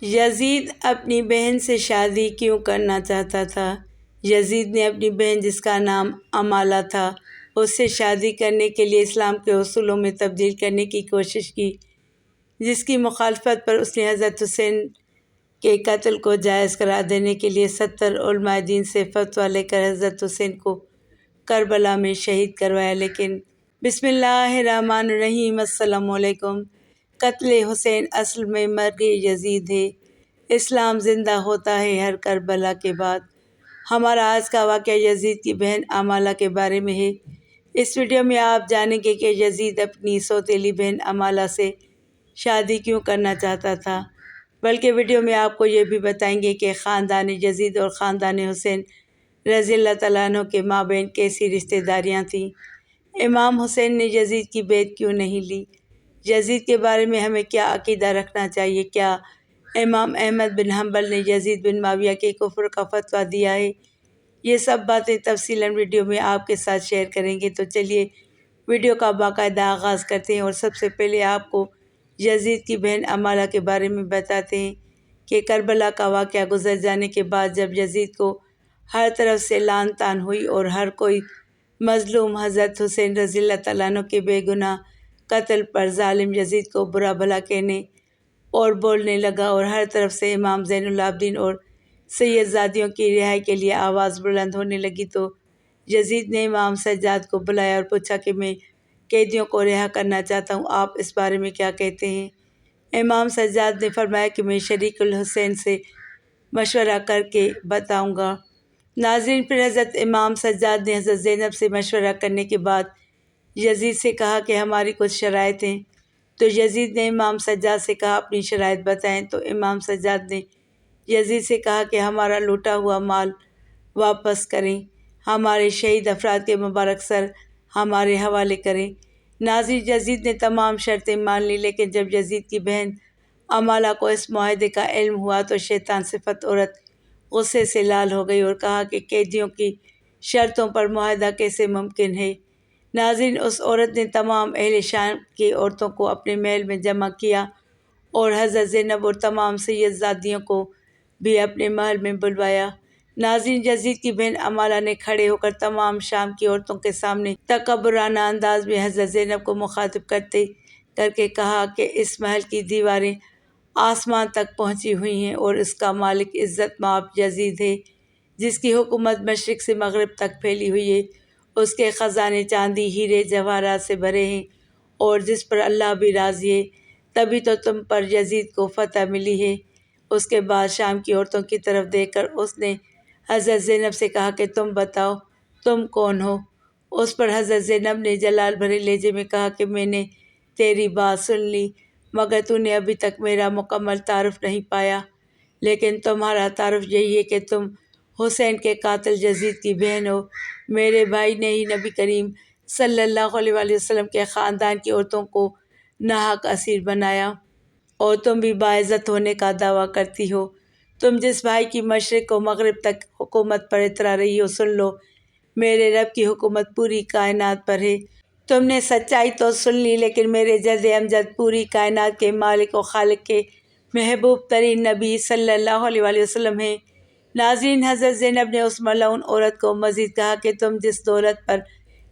یزید اپنی بہن سے شادی کیوں کرنا چاہتا تھا؟ یزید نے اپنی بہن جس کا نام امالہ تھا اس سے شادی کرنے کے لیے اسلام کے اصولوں میں تبدیل کرنے کی کوشش کی، جس کی مخالفت پر اس نے حضرت حسین کے قتل کو جائز قرار دینے کے لیے 70 علماء دین سے فتویٰ لے کر حضرت حسین کو کربلا میں شہید کروایا۔ لیکن بسم اللہ الرحمن الرحیم، السلام علیکم۔ قتل حسین اصل میں مرگ یزید ہے۔ اسلام زندہ ہوتا ہے ہر کربلا کے بعد۔ ہمارا آج کا واقعہ یزید کی بہن امالہ کے بارے میں ہے۔ اس ویڈیو میں آپ جانیں گے کہ یزید اپنی سوتیلی بہن امالہ سے شادی کیوں کرنا چاہتا تھا، بلکہ ویڈیو میں آپ کو یہ بھی بتائیں گے کہ خاندان یزید اور خاندان حسین رضی اللہ تعالیٰ عنہ کے مابین کیسی رشتہ داریاں تھیں۔ امام حسین نے یزید کی بیعت کیوں نہیں لی؟ یزید کے بارے میں ہمیں کیا عقیدہ رکھنا چاہیے؟ کیا امام احمد بن حنبل نے یزید بن معاویہ کے کفر کا فتویٰ دیا ہے؟ یہ سب باتیں تفصیلاً ویڈیو میں آپ کے ساتھ شیئر کریں گے، تو چلیے ویڈیو کا باقاعدہ آغاز کرتے ہیں۔ اور سب سے پہلے آپ کو یزید کی بہن امالہ کے بارے میں بتاتے ہیں کہ کربلا کا واقعہ گزر جانے کے بعد جب یزید کو ہر طرف سے لعن طعن ہوئی اور ہر کوئی مظلوم حضرت حسین رضی اللہ تعالیٰ عنہ کے بے گناہ قتل پر ظالم یزید کو برا بھلا کہنے اور بولنے لگا، اور ہر طرف سے امام زین العابدین اور سید زادیوں کی رہائی کے لیے آواز بلند ہونے لگی، تو یزید نے امام سجاد کو بلایا اور پوچھا کہ میں قیدیوں کو رہا کرنا چاہتا ہوں، آپ اس بارے میں کیا کہتے ہیں؟ امام سجاد نے فرمایا کہ میں شریک الحسین سے مشورہ کر کے بتاؤں گا۔ ناظرین، پھر حضرت امام سجاد نے حضرت زینب سے مشورہ کرنے کے بعد یزید سے کہا کہ ہماری کچھ شرائط ہیں، تو یزید نے امام سجاد سے کہا اپنی شرائط بتائیں، تو امام سجاد نے یزید سے کہا کہ ہمارا لوٹا ہوا مال واپس کریں، ہمارے شہید افراد کے مبارک سر ہمارے حوالے کریں۔ ناظرین، یزید نے تمام شرطیں مان لیں، لیکن جب یزید کی بہن امالہ کو اس معاہدے کا علم ہوا تو شیطان صفت عورت غصے سے لال ہو گئی اور کہا کہ قیدیوں کی شرطوں پر معاہدہ کیسے ممکن ہے؟ ناظرین، اس عورت نے تمام اہل شام کی عورتوں کو اپنے محل میں جمع کیا اور حضرت زینب اور تمام سید زادیوں کو بھی اپنے محل میں بلوایا۔ ناظرین، یزید کی بہن امالہ نے کھڑے ہو کر تمام شام کی عورتوں کے سامنے تکبرانہ انداز میں حضرت زینب کو مخاطب کر کے کہا کہ اس محل کی دیواریں آسمان تک پہنچی ہوئی ہیں اور اس کا مالک عزت مآب یزید ہے، جس کی حکومت مشرق سے مغرب تک پھیلی ہوئی ہے، اس کے خزانے چاندی، ہیرے، جواہرات سے بھرے ہیں اور جس پر اللہ بھی راضی ہے، تبھی تو تم پر یزید کو فتح ملی ہے۔ اس کے بعد شام کی عورتوں کی طرف دیکھ کر اس نے حضرت زینب سے کہا کہ تم بتاؤ تم کون ہو؟ اس پر حضرت زینب نے جلال بھرے لہجے میں کہا کہ میں نے تیری بات سن لی، مگر تو نے ابھی تک میرا مکمل تعارف نہیں پایا، لیکن تمہارا تعارف یہی ہے کہ تم حسین کے قاتل یزید کی بہن ہو۔ میرے بھائی نے ہی نبی کریم صلی اللہ علیہ وآلہ وسلم کے خاندان کی عورتوں کو ناحق اسیر بنایا اور تم بھی باعزت ہونے کا دعویٰ کرتی ہو۔ تم جس بھائی کی مشرق و مغرب تک حکومت پر اترا رہی ہو، سن لو، میرے رب کی حکومت پوری کائنات پر ہے۔ تم نے سچائی تو سن لی، لیکن میرے جد امجد پوری کائنات کے مالک و خالق کے محبوب ترین نبی صلی اللہ علیہ وآلہ وسلم ہیں۔ ناظرین، حضرت زینب نے اس ملعون عورت کو مزید کہا کہ تم جس دولت پر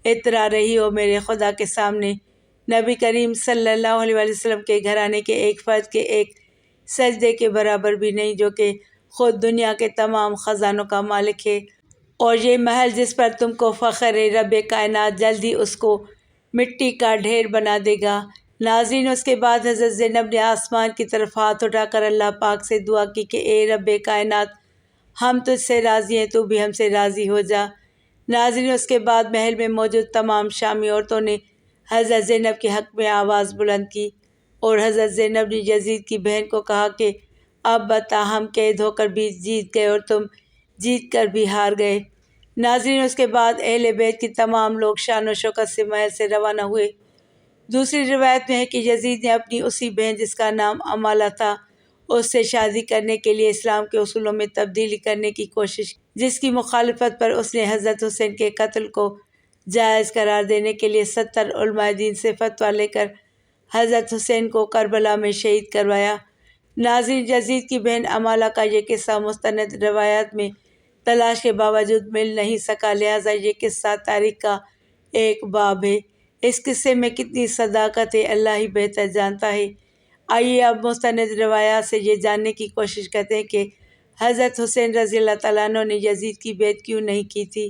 اترا رہی ہو، میرے خدا کے سامنے نبی کریم صلی اللہ علیہ وآلہ وسلم کے گھرانے کے ایک فرد کے ایک سجدے کے برابر بھی نہیں، جو کہ خود دنیا کے تمام خزانوں کا مالک ہے، اور یہ محل جس پر تم کو فخر ہے، رب کائنات جلد ہی اس کو مٹی کا ڈھیر بنا دے گا۔ ناظرین، اس کے بعد حضرت زینب نے آسمان کی طرف ہاتھ اٹھا کر اللہ پاک سے دعا کی کہ اے رب کائنات، ہم تجھ سے راضی ہیں، تو بھی ہم سے راضی ہو جا۔ ناظرین، اس کے بعد محل میں موجود تمام شامی عورتوں نے حضرت زینب کے حق میں آواز بلند کی، اور حضرت زینب نے یزید کی بہن کو کہا کہ اب بتا، ہم قید ہو کر بھی جیت گئے اور تم جیت کر بھی ہار گئے۔ ناظرین، اس کے بعد اہل بیت کی تمام لوگ شان و شوکت سے محل سے روانہ ہوئے۔ دوسری روایت میں ہے کہ یزید نے اپنی اسی بہن جس کا نام امالہ تھا اس سے شادی کرنے کے لیے اسلام کے اصولوں میں تبدیلی کرنے کی کوشش کی، جس کی مخالفت پر اس نے حضرت حسین کے قتل کو جائز قرار دینے کے لیے 70 علماء دین سے فتویٰ لے کر حضرت حسین کو کربلا میں شہید کروایا۔ ناظرین، یزید کی بہن امالہ کا یہ قصہ مستند روایات میں تلاش کے باوجود مل نہیں سکا، لہٰذا یہ قصہ تاریخ کا ایک باب ہے۔ اس قصے میں کتنی صداقت ہے اللہ ہی بہتر جانتا ہے۔ آئیے اب مستند روایات سے یہ جاننے کی کوشش کرتے ہیں کہ حضرت حسین رضی اللہ تعالیٰ عنہ نے یزید کی بیعت کیوں نہیں کی تھی۔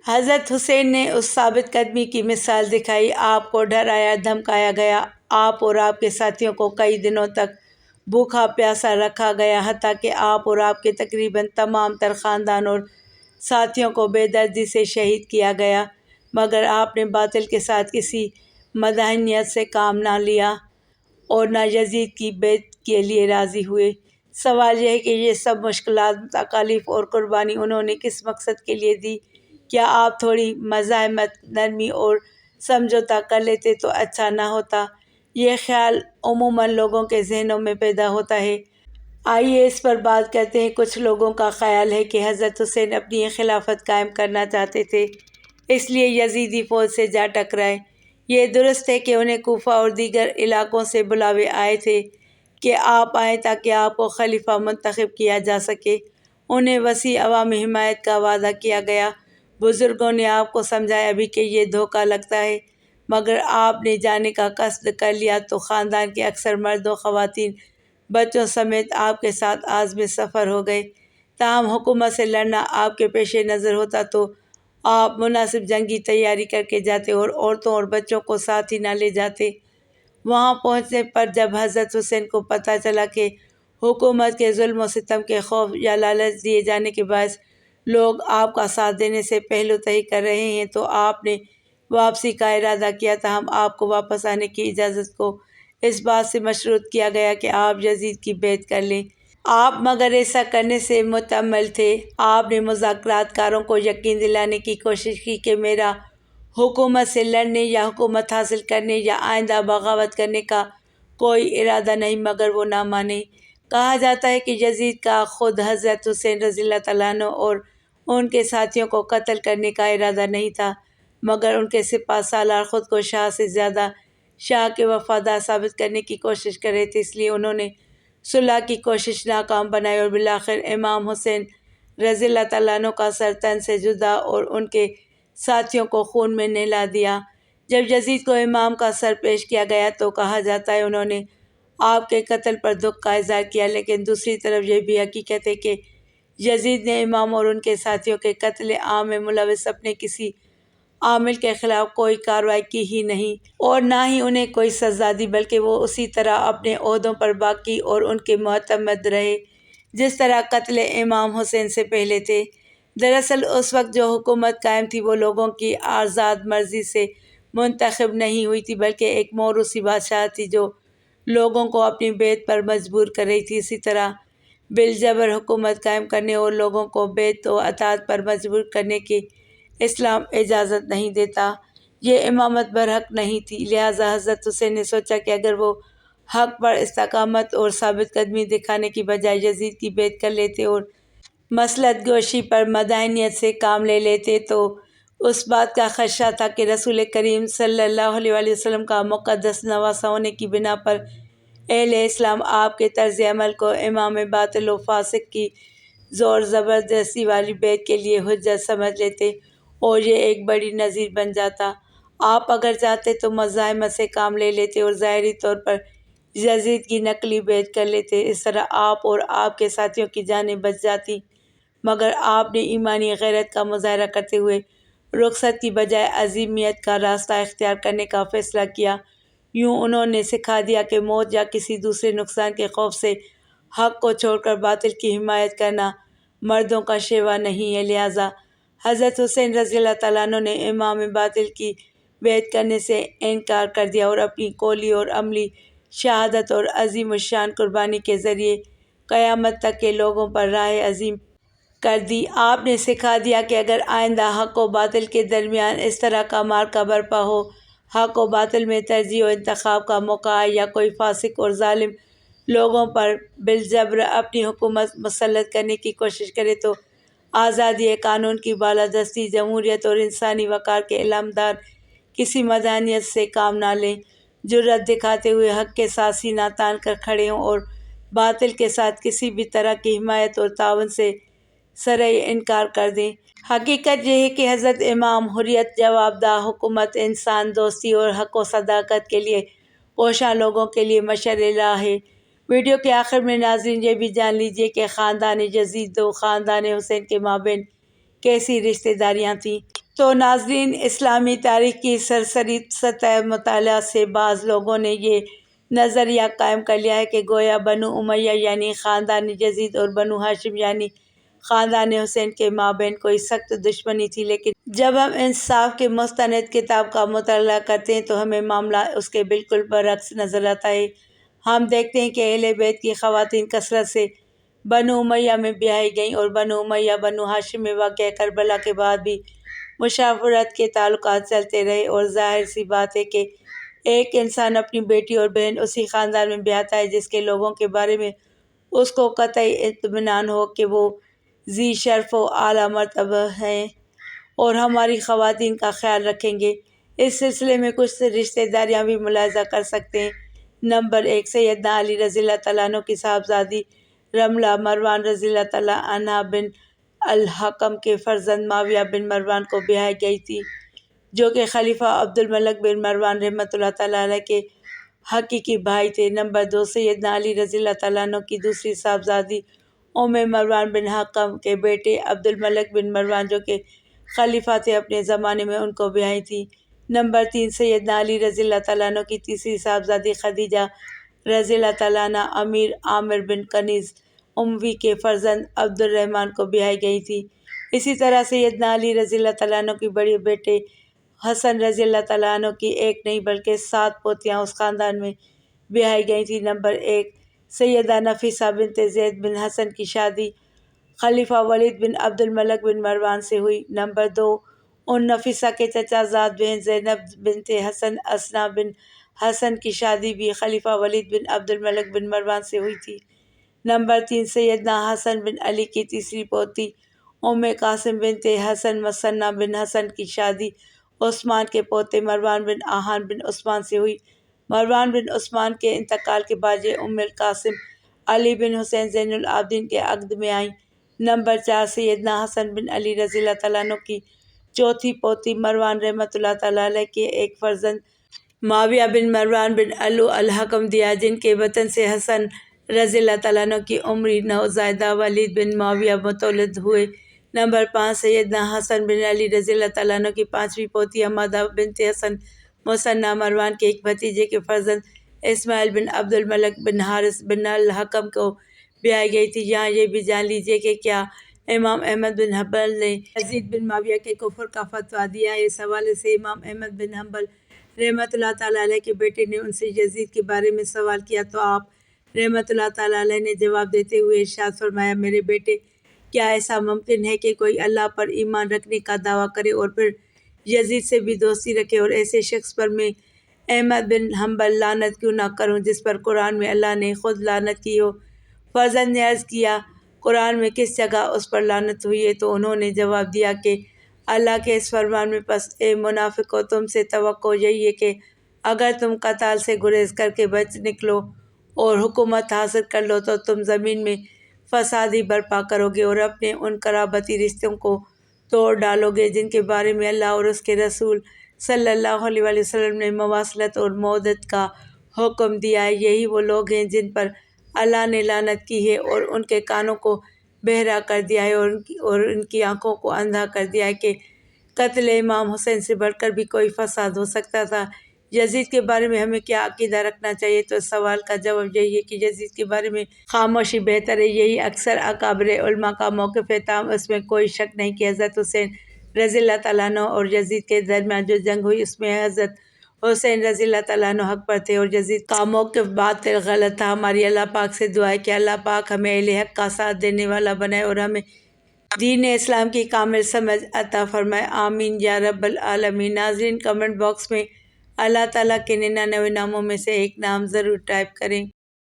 حضرت حسین نے اس ثابت قدمی کی مثال دکھائی، آپ کو ڈرایا دھمکایا گیا، آپ اور آپ کے ساتھیوں کو کئی دنوں تک بھوکا پیاسا رکھا گیا، حتیٰ کہ آپ اور آپ کے تقریباً تمام تر خاندان اور ساتھیوں کو بے دردی سے شہید کیا گیا، مگر آپ نے باطل کے ساتھ کسی مداحنت سے کام نہ لیا اور نہ یزید کی بیعت کے لیے راضی ہوئے۔ سوال یہ ہے کہ یہ سب مشکلات، تکالیف اور قربانی انہوں نے کس مقصد کے لیے دی؟ کیا آپ تھوڑی مزاحمت، نرمی اور سمجھوتا کر لیتے تو اچھا نہ ہوتا؟ یہ خیال عموماً لوگوں کے ذہنوں میں پیدا ہوتا ہے۔ آئیے اس پر بات کرتے ہیں۔ کچھ لوگوں کا خیال ہے کہ حضرت حسین اپنی خلافت قائم کرنا چاہتے تھے، اس لیے یزیدی فوج سے جا ٹکرائے۔ یہ درست ہے کہ انہیں کوفہ اور دیگر علاقوں سے بلاوے آئے تھے کہ آپ آئیں تاکہ آپ کو خلیفہ منتخب کیا جا سکے۔ انہیں وسیع عوامی حمایت کا وعدہ کیا گیا۔ بزرگوں نے آپ کو سمجھایا بھی کہ یہ دھوکہ لگتا ہے، مگر آپ نے جانے کا قصد کر لیا تو خاندان کے اکثر مرد و خواتین بچوں سمیت آپ کے ساتھ عازم سفر ہو گئے۔ تاہم حکومت سے لڑنا آپ کے پیش نظر ہوتا تو آپ مناسب جنگی تیاری کر کے جاتے اور عورتوں اور بچوں کو ساتھ ہی نہ لے جاتے۔ وہاں پہنچنے پر جب حضرت حسین کو پتہ چلا کہ حکومت کے ظلم و ستم کے خوف یا لالچ دیے جانے کے باعث لوگ آپ کا ساتھ دینے سے پہلو تہی کر رہے ہیں تو آپ نے واپسی کا ارادہ کیا، تاہم آپ کو واپس آنے کی اجازت کو اس بات سے مشروط کیا گیا کہ آپ یزید کی بیعت کر لیں۔ آپ مگر ایسا کرنے سے متعمل تھے۔ آپ نے مذاکرات کاروں کو یقین دلانے کی کوشش کی کہ میرا حکومت سے لڑنے یا حکومت حاصل کرنے یا آئندہ بغاوت کرنے کا کوئی ارادہ نہیں، مگر وہ نہ مانے۔ کہا جاتا ہے کہ یزید کا خود حضرت حسین رضی اللہ تعالیٰ عنہ اور ان کے ساتھیوں کو قتل کرنے کا ارادہ نہیں تھا، مگر ان کے سپہ سالار خود کو شاہ سے زیادہ شاہ کے وفادار ثابت کرنے کی کوشش کر رہے تھے، اس لیے انہوں نے صلح کی کوشش ناکام بنائی اور بالآخر امام حسین رضی اللہ تعالیٰ عنہ کا سر تن سے جدا اور ان کے ساتھیوں کو خون میں نہلا دیا۔ جب یزید کو امام کا سر پیش کیا گیا تو کہا جاتا ہے انہوں نے آپ کے قتل پر دکھ کا اظہار کیا، لیکن دوسری طرف یہ بھی حقیقت ہے کہ یزید نے امام اور ان کے ساتھیوں کے قتل عام میں ملوث اپنے کسی عامل کے خلاف کوئی کارروائی کی ہی نہیں اور نہ ہی انہیں کوئی سزا دی، بلکہ وہ اسی طرح اپنے عہدوں پر باقی اور ان کے معتمد رہے جس طرح قتل امام حسین سے پہلے تھے۔ دراصل اس وقت جو حکومت قائم تھی وہ لوگوں کی آزاد مرضی سے منتخب نہیں ہوئی تھی، بلکہ ایک موروثی بادشاہت تھی جو لوگوں کو اپنی بیعت پر مجبور کر رہی تھی۔ اسی طرح بالجبر حکومت قائم کرنے اور لوگوں کو بیعت و اطاعت پر مجبور کرنے کی اسلام اجازت نہیں دیتا۔ یہ امامت برحق نہیں تھی، لہٰذا حضرت حسین نے سوچا کہ اگر وہ حق پر استقامت اور ثابت قدمی دکھانے کی بجائے یزید کی بیعت کر لیتے اور مصلحت گوشی پر مداحنت سے کام لے لیتے تو اس بات کا خدشہ تھا کہ رسول کریم صلی اللہ علیہ وآلہ وسلم کا مقدس نواسہ ہونے کی بنا پر اہل اسلام آپ کے طرز عمل کو امام باطل و فاسق کی زور زبردستی والی بیعت کے لیے حجت سمجھ لیتے اور یہ ایک بڑی نظیر بن جاتا۔ آپ اگر چاہتے تو مزاحمت سے کام لے لیتے اور ظاہری طور پر یزید کی نقلی بیعت کر لیتے، اس طرح آپ اور آپ کے ساتھیوں کی جانیں بچ جاتی، مگر آپ نے ایمانی غیرت کا مظاہرہ کرتے ہوئے رخصت کی بجائے عزیمیت کا راستہ اختیار کرنے کا فیصلہ کیا۔ یوں انہوں نے سکھا دیا کہ موت یا کسی دوسرے نقصان کے خوف سے حق کو چھوڑ کر باطل کی حمایت کرنا مردوں کا شیوا نہیں ہے، لہٰذا حضرت حسین رضی اللہ تعالیٰ عنہ نے امام باطل کی بیعت کرنے سے انکار کر دیا اور اپنی قولی اور عملی شہادت اور عظیم الشان قربانی کے ذریعے قیامت تک کے لوگوں پر راہ عظیم کر دی۔ آپ نے سکھا دیا کہ اگر آئندہ حق و باطل کے درمیان اس طرح کا معرکہ برپا ہو، حق و باطل میں ترجیح و انتخاب کا موقع آئے یا کوئی فاسق اور ظالم لوگوں پر بالجبر اپنی حکومت مسلط کرنے کی کوشش کرے تو آزادی قانون کی بالادستی، جمہوریت اور انسانی وقار کے علمبردار کسی مداحنت سے کام نہ لیں، جرأت دکھاتے ہوئے حق کے ساتھ سینہ تان کر کھڑے ہوں اور باطل کے ساتھ کسی بھی طرح کی حمایت اور تعاون سے سرعی انکار کر دیں۔ حقیقت یہ ہے کہ حضرت امام حریت، جوابدہ حکومت، انسان دوستی اور حق و صداقت کے لیے کوشاں لوگوں کے لیے مشعل راہ ہے۔ ویڈیو کے آخر میں ناظرین یہ بھی جان لیجیے کہ خاندان یزید و خاندان حسین کے مابین کیسی رشتہ داریاں تھیں۔ تو ناظرین، اسلامی تاریخ کی سرسری سطح مطالعہ سے بعض لوگوں نے یہ نظریہ قائم کر لیا ہے کہ گویا بنو امیہ یعنی خاندان یزید اور بنو ہاشم یعنی خاندان حسین کے مابین کوئی سخت دشمنی تھی، لیکن جب ہم انصاف کے مستند کتاب کا مطالعہ کرتے ہیں تو ہمیں معاملہ اس کے بالکل برعکس نظر آتا ہے۔ ہم دیکھتے ہیں کہ اہل بیت کی خواتین کثرت سے بنو امیہ میں بیاہی گئیں اور بنو امیہ بنو ہاشم میں واقعہ کربلا کے بعد بھی مشاورت کے تعلقات چلتے رہے، اور ظاہر سی بات ہے کہ ایک انسان اپنی بیٹی اور بہن اسی خاندان میں بیاہتا ہے جس کے لوگوں کے بارے میں اس کو قطعی اطمینان ہو کہ وہ ذی شرف و اعلیٰ مرتبہ ہیں اور ہماری خواتین کا خیال رکھیں گے۔ اس سلسلے میں کچھ رشتہ داریاں بھی ملاحظہ کر سکتے ہیں۔ نمبر 1، سیدنا علی رضی اللہ تعالیٰ عنہ کی صاحبزادی رملہ مروان رضی اللہ تعالیٰ عنہ بن الحکم کے فرزند معاویہ بن مروان کو بیاہی گئی تھی، جو کہ خلیفہ عبد الملک بن مروان رحمۃ اللہ تعالیٰ علیہ کے حقیقی بھائی تھے۔ نمبر 2، سیدنا علی رضی اللہ تعالیٰ عنہ کی دوسری صاحبزادی مروان بن حکم کے بیٹے عبد الملک بن مروان جو کہ خلیفہ تھے اپنے زمانے میں، ان کو بیاہی تھی۔ نمبر 3، سیدنا علی رضی اللہ تعالیٰ عنہ کی تیسری صاحبزادی خدیجہ رضی اللہ تعالیٰ عنہ امیر عامر بن کنیز اموی کے فرزند عبد الرحمن کو بیاہی گئی تھی۔ اسی طرح سیدنا علی رضی اللہ تعالیٰ عنہ کی بڑے بیٹے حسن رضی اللہ تعالیٰ عنہ کی ایک نہیں بلکہ 7 پوتیاں اس خاندان میں بیاہی گئی تھیں۔ نمبر 1، سیدہ نفیسہ بنت زید بن حسن کی شادی خلیفہ ولید بن عبد الملک بن مروان سے ہوئی۔ نمبر 2، ان نفیسہ کے چچا زاد بہن زینب بنت حسن اسنا بن حسن کی شادی بھی خلیفہ ولید بن عبد الملک بن مروان سے ہوئی تھی۔ نمبر 3، سیدنا حسن بن علی کی تیسری پوتی قاسم بنت حسن مثنہ بن حسن کی شادی عثمان کے پوتے مروان بن آہان بن عثمان سے ہوئی۔ مروان بن عثمان کے انتقال کے بعد یہ القاسم علی بن حسین زین العابدین کے عقد میں آئیں۔ نمبر 4، سیدنا حسن بن علی رضی اللہ تعالیٰ عنہ کی چوتھی پوتی مروان رحمۃ اللہ تعالیٰ علیہ کے ایک فرزند معاویہ بن مروان بن الحکم دیا، جن کے وطن سے حسن رضی اللہ تعالیٰ عنہ کی عمری نوزائیدہ ولید بن معاویہ متولد ہوئے۔ نمبر 5، سیدنا حسن بن علی رضی اللہ تعالیٰ عنہ کی پانچویں پوتی حمادہ بنت حسن مثنہ مروان کے ایک بھتیجے کے فرزند اسماعیل بن عبد الملک بن حارث بن الحکم کو بیاہی گئی تھی۔ یہاں یہ بھی جان لیجیے کہ کیا امام احمد بن حنبل نے یزید بن معاویہ کے کفر کا فتویٰ دیا ہے؟ اس حوالے سے امام احمد بن حنبل رحمۃ اللہ تعالیٰ علیہ کے بیٹے نے ان سے یزید کے بارے میں سوال کیا تو آپ رحمۃ اللہ تعالیٰ علیہ نے جواب دیتے ہوئے ارشاد فرمایا، میرے بیٹے، کیا ایسا ممکن ہے کہ کوئی اللہ پر ایمان رکھنے کا دعویٰ کرے اور پھر یزید سے بھی دوستی رکھے؟ اور ایسے شخص پر میں احمد بن حنبل لعنت کیوں نہ کروں جس پر قرآن میں اللہ نے خود لعنت کی ہو؟ فرزند نے عرض کیا، قرآن میں کس جگہ اس پر لعنت ہوئی ہے؟ تو انہوں نے جواب دیا کہ اللہ کے اس فرمان میں، پس اے منافقو، تم سے توقع یہی ہے کہ اگر تم قتال سے گریز کر کے بچ نکلو اور حکومت حاصل کر لو تو تم زمین میں فساد ہی برپا کرو گے اور اپنے ان قرابتی رشتوں کو توڑ ڈالو گے جن کے بارے میں اللہ اور اس کے رسول صلی اللہ علیہ وآلہ وسلم نے مواصلت اور مودت کا حکم دیا ہے۔ یہی وہ لوگ ہیں جن پر اللہ نے لعنت کی ہے اور ان کے کانوں کو بہرا کر دیا ہے اور ان کی آنکھوں کو اندھا کر دیا ہے کہ قتل امام حسین سے بڑھ کر بھی کوئی فساد ہو سکتا تھا۔ یزید کے بارے میں ہمیں کیا عقیدہ رکھنا چاہیے؟ تو اس سوال کا جواب یہی ہے کہ یزید کے بارے میں خاموشی بہتر ہے۔ یہی اکثر اکابر علماء کا موقف ہے، تاہم اس میں کوئی شک نہیں کہ حضرت حسین رضی اللہ تعالیٰ عنہ اور یزید کے درمیان جو جنگ ہوئی اس میں حضرت حسین رضی اللہ تعالیٰ عنہ حق پر تھے اور یزید کا موقف باطل غلط تھا۔ ہماری اللہ پاک سے دعا ہے کہ اللہ پاک ہمیں اہل حق کا ساتھ دینے والا بنائے اور ہمیں دین اسلام کی کامل سمجھ عطا فرمائے، آمین یا رب العالمین۔ ناظرین، کمنٹ باکس میں اللہ تعالیٰ کے 99 ناموں میں سے ایک نام ضرور ٹائپ کریں۔